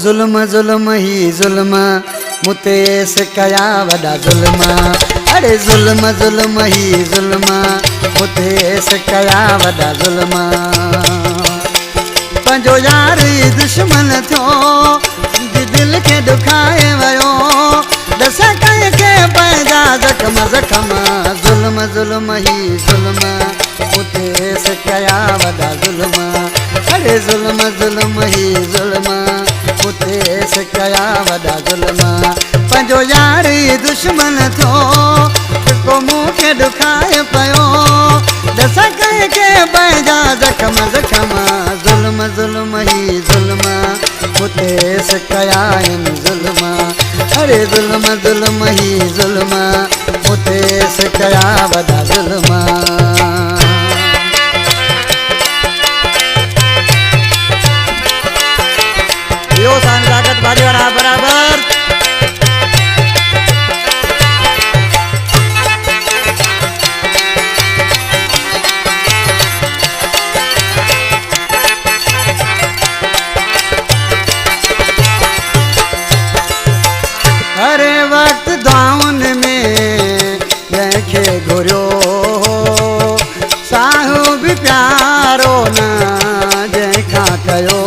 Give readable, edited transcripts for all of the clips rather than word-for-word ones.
जुल्म जुल्म ही जुल्म मुतेस कया वडा जुल्म। अरे जुल्म जुल्म ही जुल्म मुतेस कया वडा जुल्म। पंजो यार ही दुश्मन थो दिल के दुखाए वयो दस कई के पैदा जख्म जख्म। जुल्म जुल्म ही जुल्म मुतेस कया वडा जुल्म। अरे जुल्म जुल्म ही जुल्म मुतेस कया वडा जुल्म। पंजो यारी दुश्मन थो को मुँह के दुखाए पयो दस कई के पैदा जख्म जख्म। जुल्म जुल्म ही जुल्म मुतेस कया जुल्म। अरे जुल्म जुल्म ही जुल्म मुतेस कया वडा जुल्म। यो सांगत बाजी वाला बराबर। अरे वक्त दाउन में देखे घुरियो साहू भी प्यारो न जैखा कयो।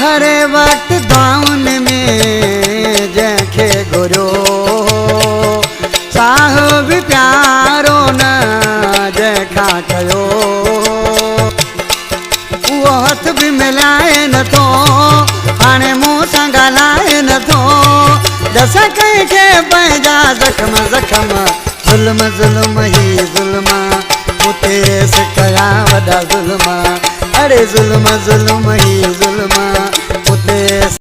हरे वक्त दाउन में जैखे घुरियो साहब प्यारो न जैखा कयो। वो हथ भी मिलाए न थो हाणे मुँह सां ॻाल्हाए न थो दस कई के पैदा जख्म जख्म। जुल्म जुल्म ही जुल्म मुतेस कया वडा जुल्म। अरे जुल्म जुल्म ही जुल्म मुतेस